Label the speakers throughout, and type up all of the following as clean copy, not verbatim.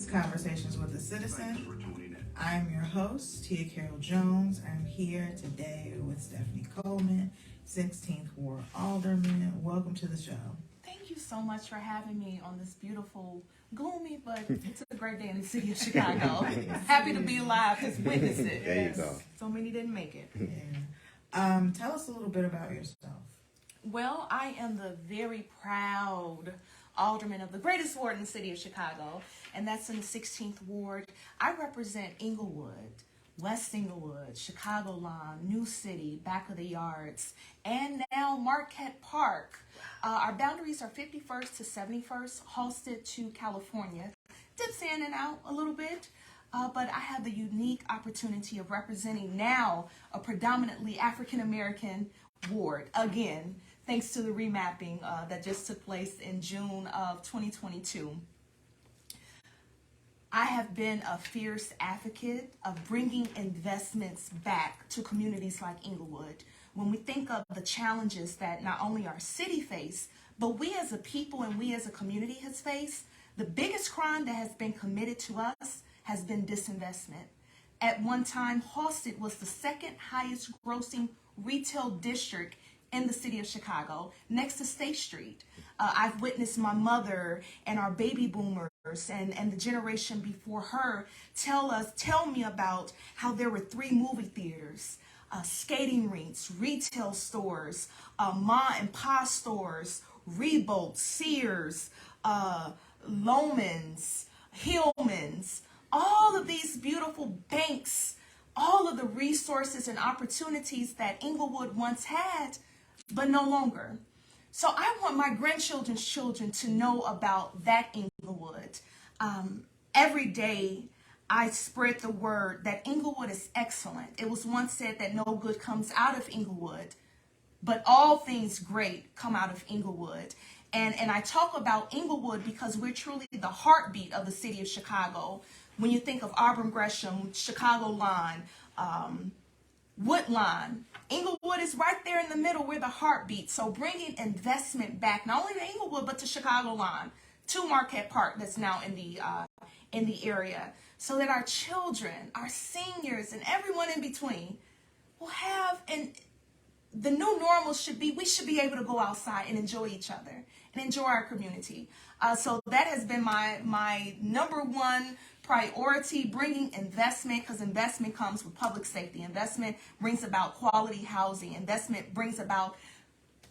Speaker 1: Conversations with a Citizen. I'm your host, Tia Carol Jones. I'm here today with Stephanie Coleman, 16th Ward Alderman. Welcome to the show.
Speaker 2: Thank you so much for having me on this beautiful, gloomy, but it's a great day in the city of Chicago. Happy to be alive to witness it.
Speaker 3: There you go.
Speaker 2: So many didn't make it.
Speaker 1: Yeah. Tell us a little bit about yourself.
Speaker 2: Well, I am the very proud alderman of the greatest ward in the city of Chicago, and that's in the 16th Ward. I represent Englewood, West Englewood, Chicago Lawn, New City, Back of the Yards, and now Marquette Park. Our boundaries are 51st to 71st, Halsted to California. Dips in and out a little bit, but I have the unique opportunity of representing now a predominantly African-American ward, again, thanks to the remapping that just took place in June of 2022. I have been a fierce advocate of bringing investments back to communities like Englewood. When we think of the challenges that not only our city face, but we as a people and we as a community has faced, the biggest crime that has been committed to us has been disinvestment. At one time, Halsted was the second highest grossing retail district in the city of Chicago, next to State Street. I've witnessed my mother and our baby boomers and the generation before her tell me about how there were 3 movie theaters, skating rinks, retail stores, ma and pa stores, Reeboks, Sears, Loman's, Hillman's, all of these beautiful banks, all of the resources and opportunities that Englewood once had, but no longer. So I want my grandchildren's children to know about that Englewood. Every day I spread the word that Englewood is excellent. It was once said that no good comes out of Englewood, but all things great come out of Englewood. And I talk about Englewood because we're truly the heartbeat of the city of Chicago. When you think of Auburn Gresham, Chicago Line, Woodline, Englewood is right there in the middle. We're the heartbeat. So bringing investment back, not only to Englewood, but to Chicago Line, to Marquette Park that's now in the area, so that our children, our seniors, and everyone in between will have, and the new normal should be, we should be able to go outside and enjoy each other and enjoy our community. So that has been my number one priority, bringing investment, because investment comes with public safety. Investment brings about quality housing. Investment brings about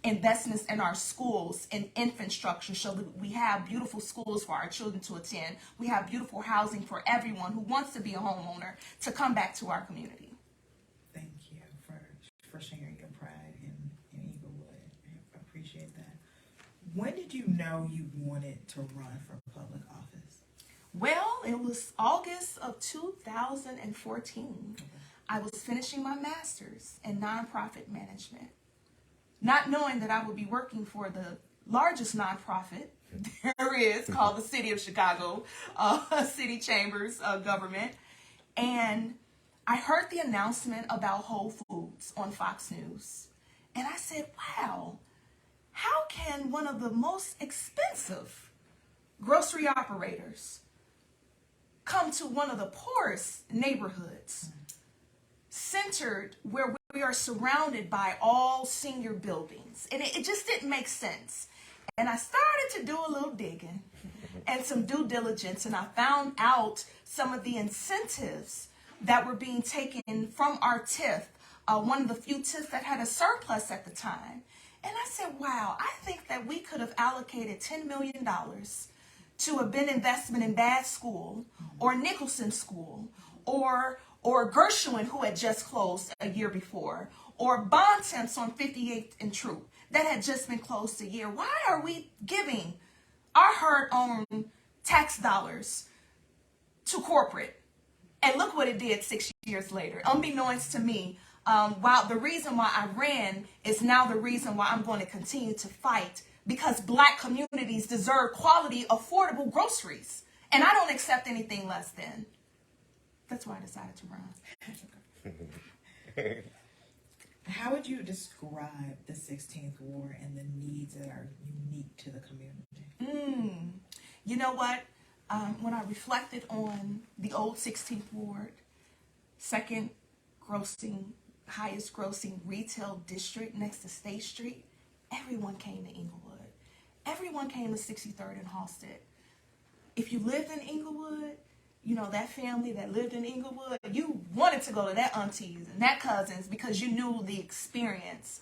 Speaker 2: investments in our schools and infrastructure, so that we have beautiful schools for our children to attend. We have beautiful housing for everyone who wants to be a homeowner to come back to our community.
Speaker 1: Thank you for sharing your pride in Englewood. I appreciate that. When did you know you wanted to run for public office?
Speaker 2: Well, it was August of 2014. I was finishing my master's in nonprofit management, not knowing that I would be working for the largest nonprofit there is, called the City of Chicago, City Chambers Government. And I heard the announcement about Whole Foods on Fox News. And I said, wow, how can one of the most expensive grocery operators come to one of the poorest neighborhoods, centered where we are surrounded by all senior buildings? And it just didn't make sense. And I started to do a little digging and some due diligence, and I found out some of the incentives that were being taken from our TIF, one of the few TIFs that had a surplus at the time. And I said, wow, I think that we could have allocated $10 million to have been investment in Bath School or Nicholson School or Gershwin, who had just closed a year before, or Bond Temps on 58th and Troop that had just been closed a year. Why are we giving our hard-earned tax dollars to corporate? And look what it did 6 years later. Unbeknownst to me, while the reason why I ran is now the reason why I'm going to continue to fight, because Black communities deserve quality, affordable groceries. And I don't accept anything less than. That's why I decided to run.
Speaker 1: How would you describe the 16th Ward and the needs that are unique to the community?
Speaker 2: You know what? when I reflected on the old 16th Ward, second grossing, highest grossing retail district next to State Street, everyone came to Englewood. Everyone came to 63rd and Halsted. If you lived in Englewood, you know, that family that lived in Englewood, you wanted to go to that aunties and that cousins because you knew the experience.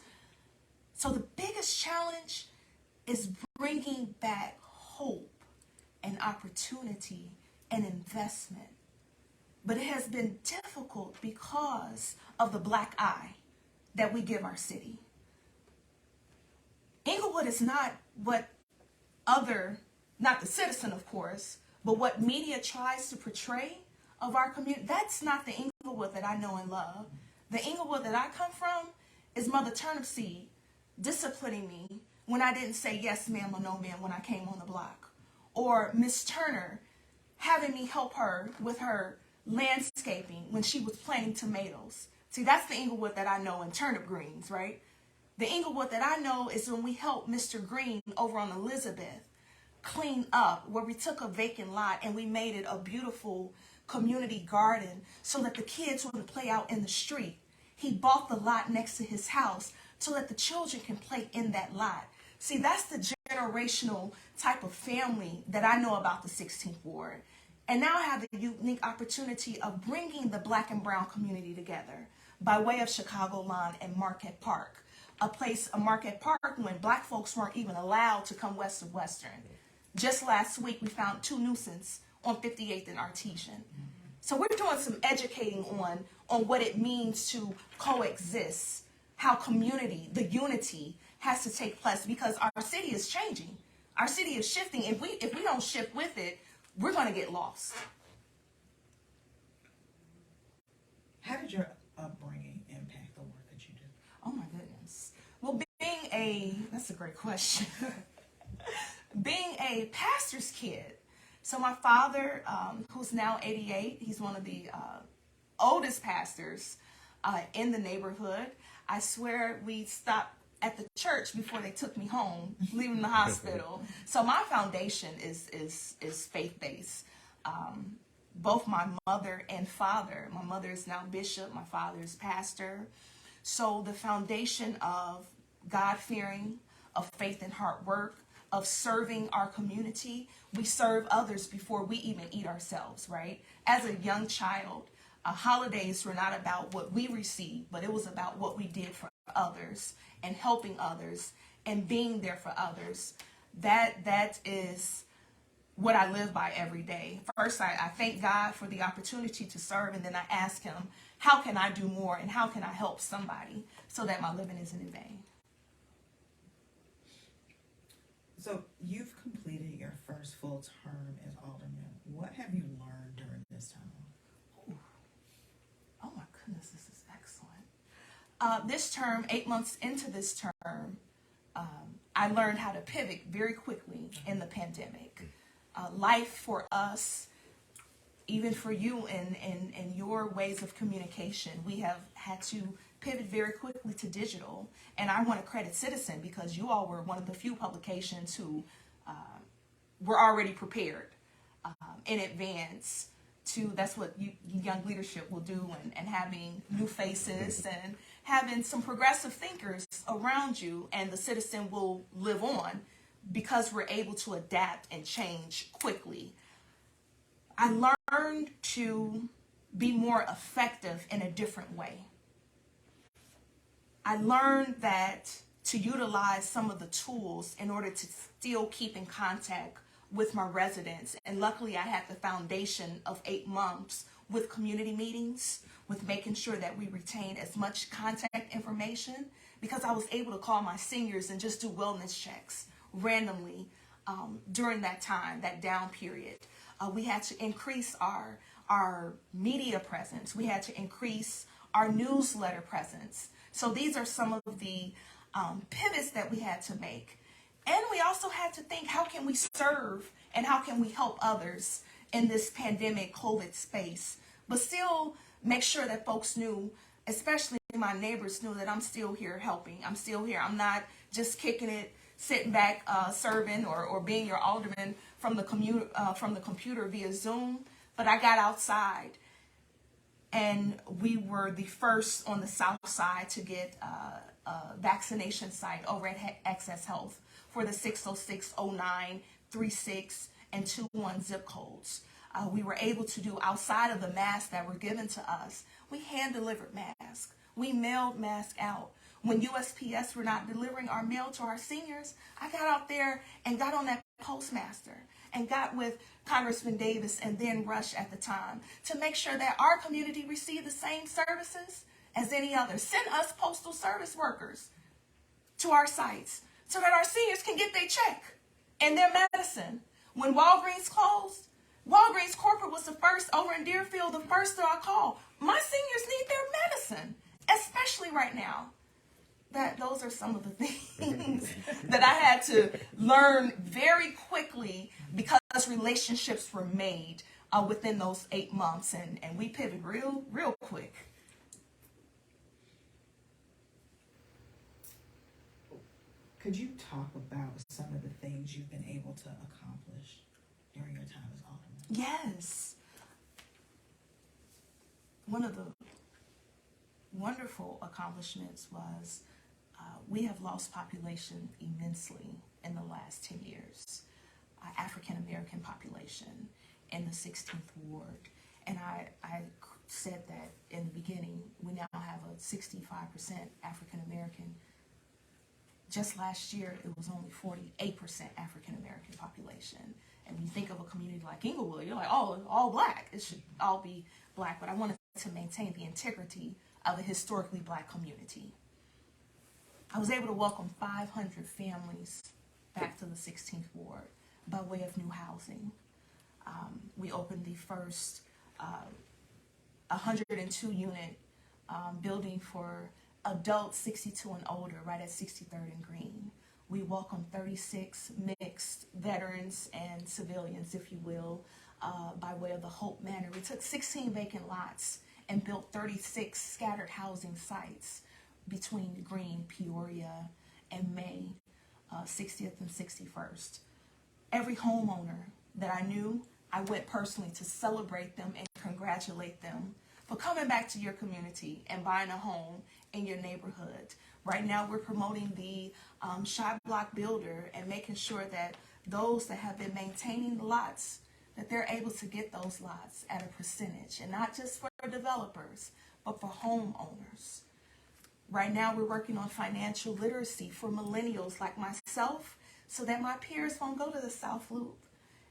Speaker 2: So the biggest challenge is bringing back hope and opportunity and investment. But it has been difficult because of the black eye that we give our city. Englewood is not what not the citizen, of course, but what media tries to portray of our community. That's not the Englewood that I know and love. The Englewood that I come from is Mother Turnipseed disciplining me when I didn't say yes ma'am or no ma'am when I came on the block. Or Miss Turner having me help her with her landscaping when she was planting tomatoes. See, that's the Englewood that I know in turnip greens, right? The Englewood that I know is when we helped Mr. Green over on Elizabeth clean up, where we took a vacant lot and we made it a beautiful community garden so that the kids wouldn't play out in the street. He bought the lot next to his house so that the children can play in that lot. See, that's the generational type of family that I know about the 16th Ward. And now I have the unique opportunity of bringing the black and brown community together by way of Chicago Lawn and Marquette Park. A Marquette Park when black folks weren't even allowed to come west of Western. Just last week, we found 2 nuisances on 58th and Artesian. So we're doing some educating on what it means to coexist, how community, the unity has to take place because our city is changing. Our city is shifting. If we don't shift with it, we're going to get lost.
Speaker 1: How did your upbringing impact the work that you do?
Speaker 2: Oh my goodness. Well, that's a great question. Being a pastor's kid. So my father, who's now 88, he's one of the oldest pastors in the neighborhood. I swear we stopped at the church before they took me home, leaving the hospital. So my foundation is faith-based. Both my mother and father. My mother is now bishop. My father is pastor. So the foundation of God-fearing, of faith and hard work, of serving our community. We serve others before we even eat ourselves, right? As a young child, holidays were not about what we received, but it was about what we did for others and helping others and being there for others. That is what I live by every day. First, I thank God for the opportunity to serve, and then I ask him, how can I do more and how can I help somebody so that my living isn't in vain?
Speaker 1: So you've completed your first full term as alderman. What have you learned during this time?
Speaker 2: Ooh. Oh my goodness, this is excellent. This term, 8 months into this term, I learned how to pivot very quickly in the pandemic. Life for us, even for you and your ways of communication, we have had to pivot very quickly to digital. And I want to credit Citizen because you all were one of the few publications who were already prepared in advance to, that's what young leadership will do, and having new faces and having some progressive thinkers around you, and the Citizen will live on because we're able to adapt and change quickly. I learned to be more effective in a different way. I learned that to utilize some of the tools in order to still keep in contact with my residents. And luckily I had the foundation of 8 months with community meetings, with making sure that we retained as much contact information, because I was able to call my seniors and just do wellness checks randomly during that time, that down period. We had to increase our media presence. We had to increase our newsletter presence. So these are some of the pivots that we had to make. And we also had to think, how can we serve and how can we help others in this pandemic COVID space, but still make sure that folks knew, especially my neighbors knew, that I'm still here helping. I'm still here. I'm not just kicking it sitting back serving or being your alderman from the computer via Zoom. But I got outside, and we were the first on the south side to get a vaccination site over at Access Health for the 606, 09, 36, and 21 zip codes. We were able to do, outside of the masks that were given to us, we hand-delivered masks. We mailed masks out. When USPS were not delivering our mail to our seniors, I got out there and got on that postmaster and got with Congressman Davis and then Rush at the time to make sure that our community received the same services as any other. Send us postal service workers to our sites so that our seniors can get their check and their medicine. When Walgreens closed, Walgreens corporate was the first over in Deerfield, the first that I called. My seniors need their medicine, especially right now. Those are some of the things that I had to learn very quickly because relationships were made within those 8 months, and we pivoted real quick.
Speaker 1: Could you talk about some of the things you've been able to accomplish during your time as alderman?
Speaker 2: Yes. One of the wonderful accomplishments was we have lost population immensely in the last 10 years. African American population in the 16th Ward. And I said that in the beginning, we now have a 65% African American. Just last year, it was only 48% African American population. And when you think of a community like Englewood, you're like, oh, all black. It should all be black. But I wanted to maintain the integrity of a historically black community. I was able to welcome 500 families back to the 16th Ward by way of new housing. We opened the first 102 unit building for adults 62 and older right at 63rd and Green. We welcomed 36 mixed veterans and civilians, if you will, by way of the Hope Manor. We took 16 vacant lots and built 36 scattered housing sites between Green, Peoria, and May, 60th and 61st. Every homeowner that I knew, I went personally to celebrate them and congratulate them for coming back to your community and buying a home in your neighborhood. Right now we're promoting the Shy Block Builder and making sure that those that have been maintaining the lots, that they're able to get those lots at a percentage, and not just for developers, but for homeowners. Right now we're working on financial literacy for millennials like myself, so that my peers won't go to the South Loop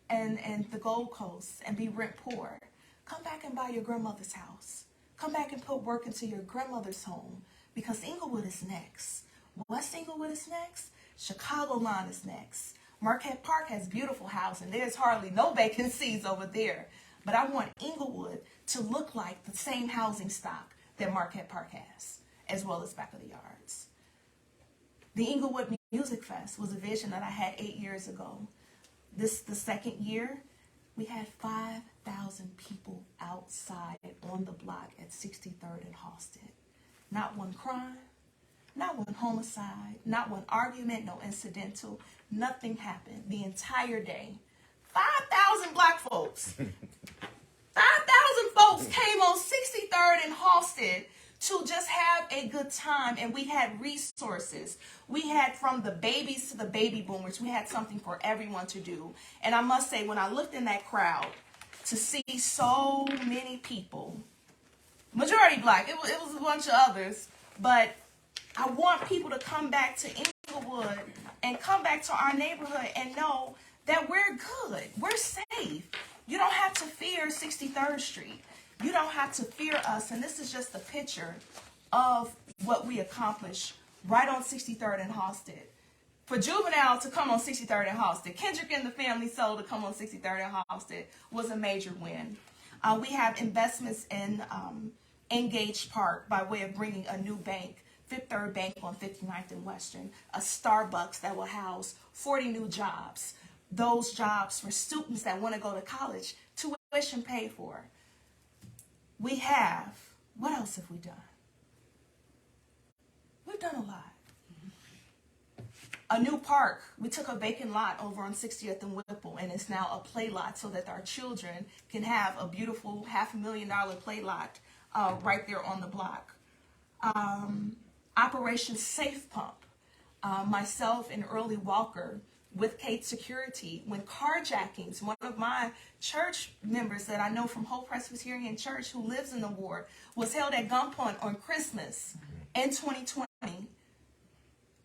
Speaker 2: and the Gold Coast and be rent poor. Come back and buy your grandmother's house. Come back and put work into your grandmother's home, because Englewood is next. West Englewood is next. Chicago line is next. Marquette Park has beautiful housing. There's hardly no vacancies over there. But I want Englewood to look like the same housing stock that Marquette Park has, as well as back of the yards. The Englewood Music Fest was a vision that I had 8 years ago. The second year, we had 5,000 people outside on the block at 63rd and Halsted. Not one crime, not one homicide, not one argument, no incidental. Nothing happened the entire day. 5,000 black folks. 5,000 folks came on 63rd and Halsted to just have a good time, and we had resources. We had, from the babies to the baby boomers, we had something for everyone to do. And I must say, when I looked in that crowd to see so many people, majority black, it was a bunch of others, but I want people to come back to Englewood and come back to our neighborhood and know that we're good, we're safe. You don't have to fear 63rd Street. You don't have to fear us. And this is just a picture of what we accomplished right on 63rd and Halsted. For Juvenile to come on 63rd and Halsted, Kendrick and the Family Soul to come on 63rd and Halsted was a major win. We have investments in Engage Park by way of bringing a new bank, Fifth Third Bank on 59th and Western, a Starbucks that will house 40 new jobs. Those jobs for students that want to go to college, tuition paid for. We have, what else have we done? We've done a lot. A new park. We took a vacant lot over on 60th and Whipple, and it's now a play lot so that our children can have a beautiful $500,000 play lot right there on the block. Operation Safe Pump. Myself and Early Walker with Kate Security, when carjackings, one of my church members that I know from Hope Presbyterian Church who lives in the ward was held at gunpoint on Christmas in 2020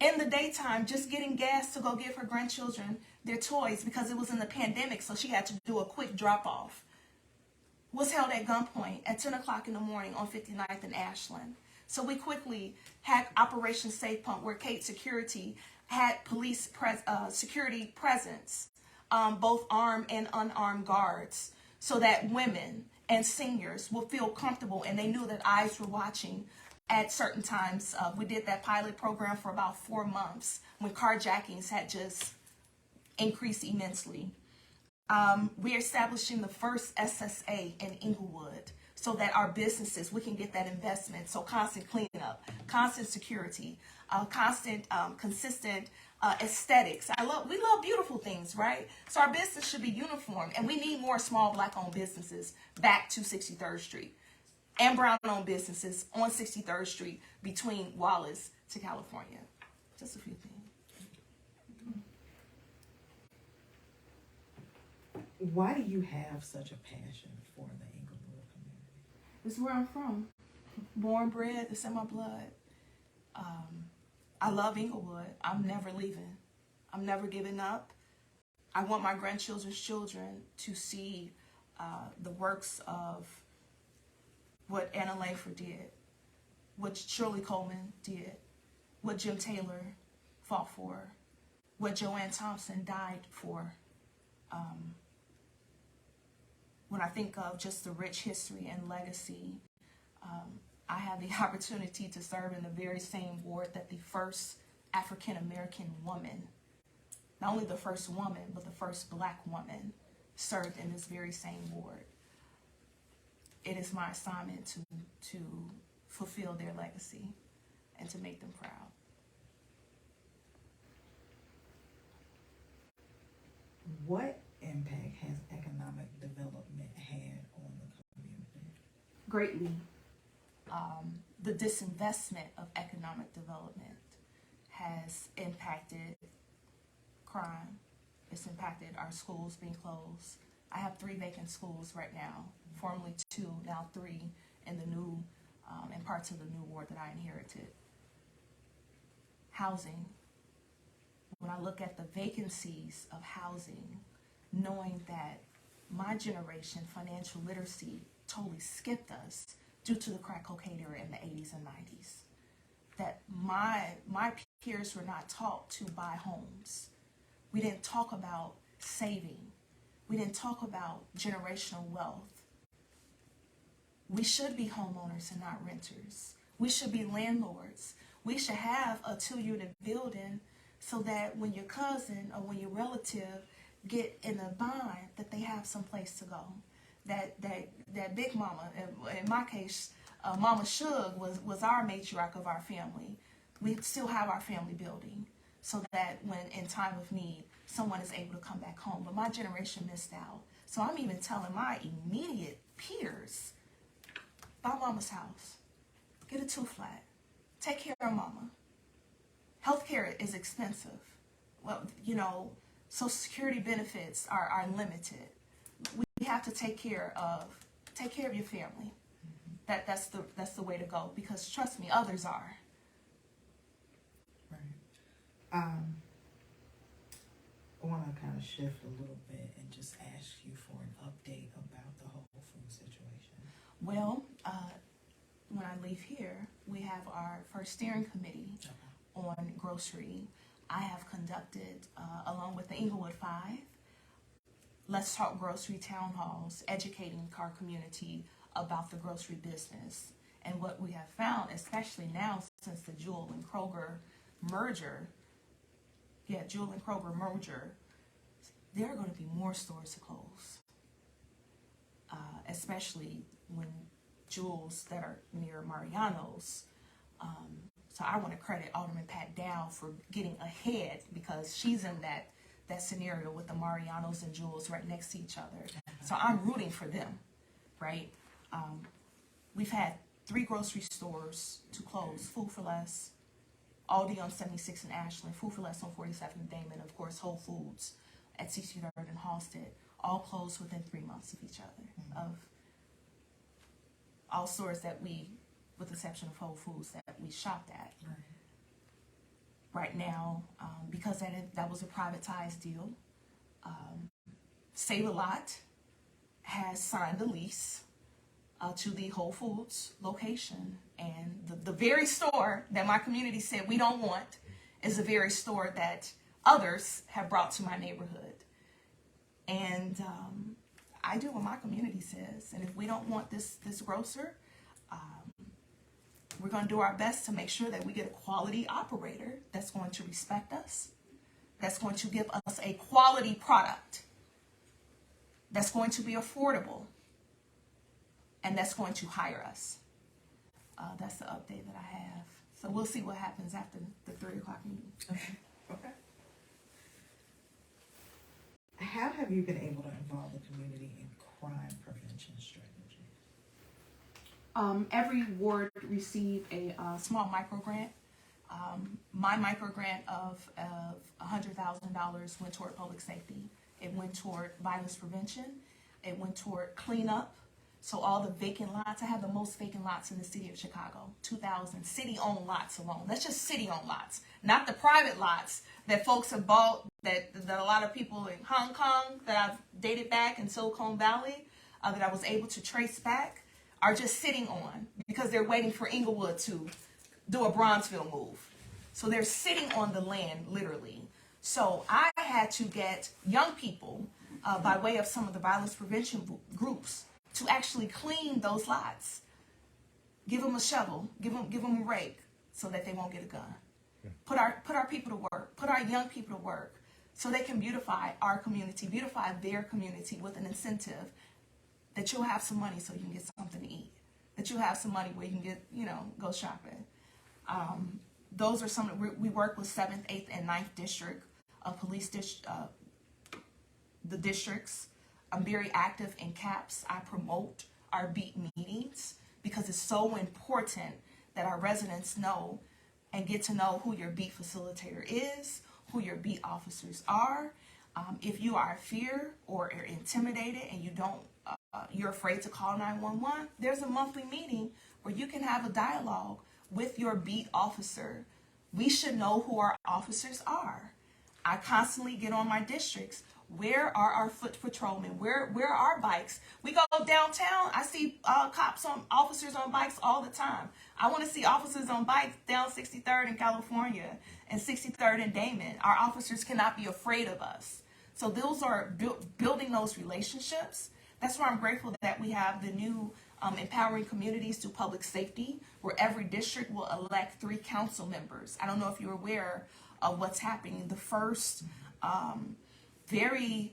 Speaker 2: in the daytime, just getting gas to go give her grandchildren their toys because it was in the pandemic, so she had to do a quick drop off. Was held at gunpoint at 10 o'clock in the morning on 59th and Ashland. So we quickly had Operation Safe Pump, where Kate Security had police security presence, both armed and unarmed guards, so that women and seniors will feel comfortable and they knew that eyes were watching at certain times. We did that pilot program for about 4 months when carjackings had just increased immensely. We're establishing the first SSA in Englewood so that our businesses, we can get that investment. So constant cleanup, constant security, constant, consistent aesthetics. We love beautiful things, right? So our business should be uniform, and we need more small Black-owned businesses back to 63rd Street and brown-owned businesses on 63rd Street between Wallace to California. Just a few things.
Speaker 1: Why do you have such a passion for the Englewood community?
Speaker 2: This is where I'm from. Born, bred, it's in my blood. I love Englewood. I'm never leaving. I'm never giving up. I want my grandchildren's children to see the works of what Anna Langford did, what Shirley Coleman did, what Jim Taylor fought for, what Joanne Thompson died for. When I think of just the rich history and legacy, I have the opportunity to serve in the very same ward that the first African-American woman, not only the first woman, but the first Black woman served in this very same ward. It is my assignment to fulfill their legacy and to make them proud.
Speaker 1: What impact has economic development had on the community?
Speaker 2: Greatly. The disinvestment of economic development has impacted crime. It's impacted our schools being closed. I have 3 vacant schools right now, formerly 2, now 3 in the new, in parts of the new ward that I inherited. Housing. When I look at the vacancies of housing, knowing that my generation, financial literacy, totally skipped us due to the crack cocaine era in the 80s and 90s. That my peers were not taught to buy homes. We didn't talk about saving. We didn't talk about generational wealth. We should be homeowners and not renters. We should be landlords. We should have a 2-unit building so that when your cousin or when your relative get in a bind, that they have some place to go. That big mama, in my case, Mama Shug was our matriarch of our family. We still have our family building so that when in time of need, someone is able to come back home. But my generation missed out. So I'm even telling my immediate peers, buy mama's house, get a 2-flat, take care of mama. Healthcare is expensive. Well, Social Security benefits are limited. We have to take care of your family. That's the way to go, because trust me, others are.
Speaker 1: Right. I want to kind of shift a little bit and just ask you for an update about the whole food situation.
Speaker 2: Well, when I leave here, we have our first steering committee on grocery. I have conducted, along with the Englewood 5, Let's Talk Grocery town halls, educating our community about the grocery business. And what we have found, especially now since the Jewel and Kroger merger, there are going to be more stores to close, especially when Jewels that are near Mariano's So I want to credit Alderman Pat Dow for getting ahead, because she's in that scenario with the Marianos and Jules right next to each other. So I'm rooting for them, right? We've had 3 grocery stores to close: Food for Less, Aldi on 76 and Ashland, Food for Less on 47 and Damon, of course Whole Foods at 63rd and Halsted, all closed within 3 months of each other. Of all stores that we, with the exception of Whole Foods, that we shopped at. Right now, because that was a privatized deal, Save a Lot has signed the lease to the Whole Foods location, and the very store that my community said we don't want is the very store that others have brought to my neighborhood. And I do what my community says, and if we don't want this grocer, we're going to do our best to make sure that we get a quality operator that's going to respect us, that's going to give us a quality product, that's going to be affordable, and that's going to hire us. That's the update that I have. So we'll see what happens after the 3 o'clock meeting.
Speaker 1: Okay. How have you been able to involve the community in crime prevention strategy?
Speaker 2: Every ward received a small micro grant. My micro grant of $100,000 went toward public safety. It went toward violence prevention. It went toward cleanup. So all the vacant lots, I have the most vacant lots in the city of Chicago, 2,000 city-owned lots alone. That's just city-owned lots, not the private lots that folks have bought, that a lot of people in Hong Kong that I've dated back in Silicon Valley, that I was able to trace back, are just sitting on because they're waiting for Englewood to do a Bronzeville move. So they're sitting on the land, literally. So I had to get young people, by way of some of the violence prevention groups, to actually clean those lots. Give them a shovel, give them a rake, so that they won't get a gun. Put our people to work, put our young people to work, so they can beautify our community, beautify their community with an incentive that you'll have some money so you can get something to eat, that you'll have some money where you can get, go shopping. Those are some, we work with 7th, 8th, and 9th district police the districts. I'm very active in CAPS. I promote our beat meetings because it's so important that our residents know and get to know who your beat facilitator is, who your beat officers are. If you are fear or are intimidated and you're afraid to call 911, there's a monthly meeting where you can have a dialogue with your beat officer. We should know who our officers are. I constantly get on my districts. Where are our foot patrolmen? Where are our bikes? We go downtown. I see officers on bikes all the time. I want to see officers on bikes down 63rd in California and 63rd in Damon. Our officers cannot be afraid of us. So those are building those relationships. That's why I'm grateful that we have the new Empowering Communities Through Public Safety, where every district will elect 3 council members. I don't know if you're aware of what's happening. The first very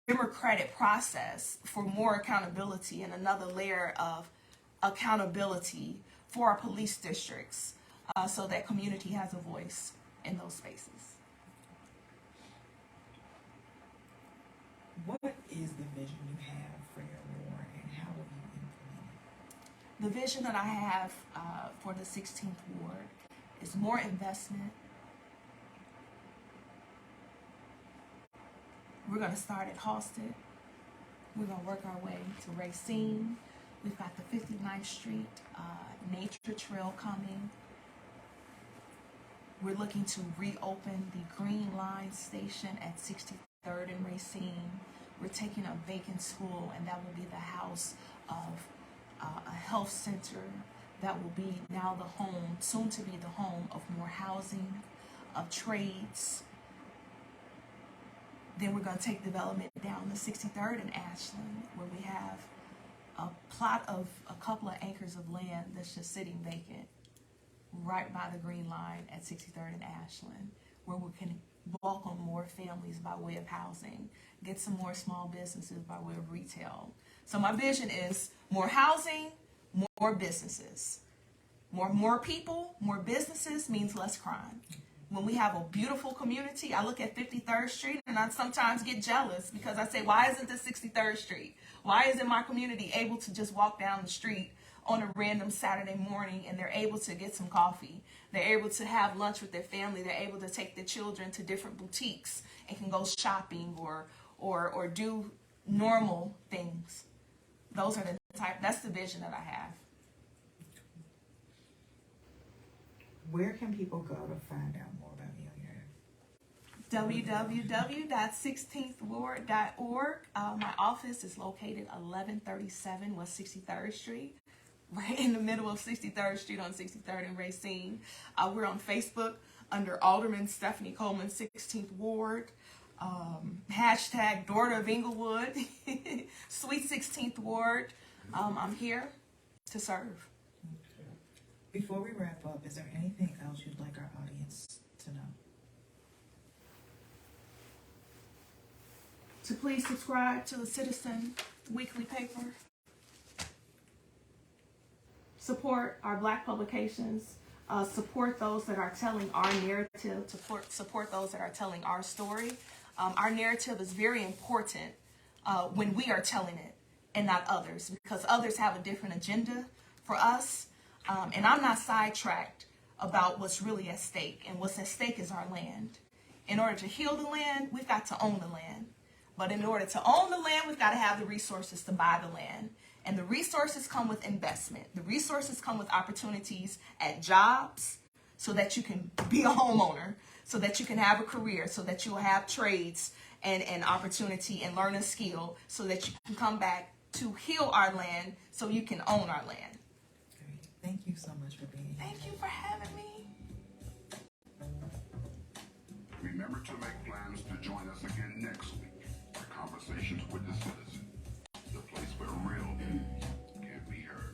Speaker 2: democratic process for more accountability and another layer of accountability for our police districts, so that community has a voice in those spaces.
Speaker 1: What is the vision you have for your ward, and how will you implement it?
Speaker 2: The vision that I have for the 16th ward is more investment. We're going to start at Halsted. We're going to work our way to Racine. We've got the 59th Street Nature Trail coming. We're looking to reopen the Green Line station at 63rd and Racine. We're taking a vacant school, and that will be the house of a health center that will be now the home, soon to be the home of more housing, of trades. Then we're going to take development down the 63rd and Ashland, where we have a plot of a couple of acres of land that's just sitting vacant right by the Green Line at 63rd and Ashland, where we can welcome more families by way of housing, get some more small businesses by way of retail. So my vision is more housing, more businesses. More people, more businesses means less crime. When we have a beautiful community, I look at 53rd Street and I sometimes get jealous because I say, why isn't this 63rd Street? Why isn't my community able to just walk down the street on a random Saturday morning and they're able to get some coffee? They're able to have lunch with their family. They're able to take their children to different boutiques and can go shopping or do normal things. Those are that's the vision that I have.
Speaker 1: Where can people go to find out more about you and your
Speaker 2: www.16thward.org. My office is located 1137 West 63rd Street, right in the middle of 63rd Street on 63rd and Racine. We're on Facebook under Alderman Stephanie Coleman, 16th Ward. Hashtag Daughter of Englewood, Sweet 16th Ward. I'm here to serve.
Speaker 1: Before we wrap up, is there anything else you'd like our audience to know?
Speaker 2: To please subscribe to the Citizen weekly paper. Support our Black publications. Support those that are telling our narrative. Support those that are telling our story. Our narrative is very important when we are telling it and not others, because others have a different agenda for us. And I'm not sidetracked about what's really at stake. And what's at stake is our land. In order to heal the land, we've got to own the land. But in order to own the land, we've got to have the resources to buy the land. And the resources come with investment. The resources come with opportunities at jobs so that you can be a homeowner, so that you can have a career, so that you will have trades and opportunity and learn a skill so that you can come back to heal our land so you can own our land.
Speaker 1: Thank you so much for being here.
Speaker 2: Thank you for having me.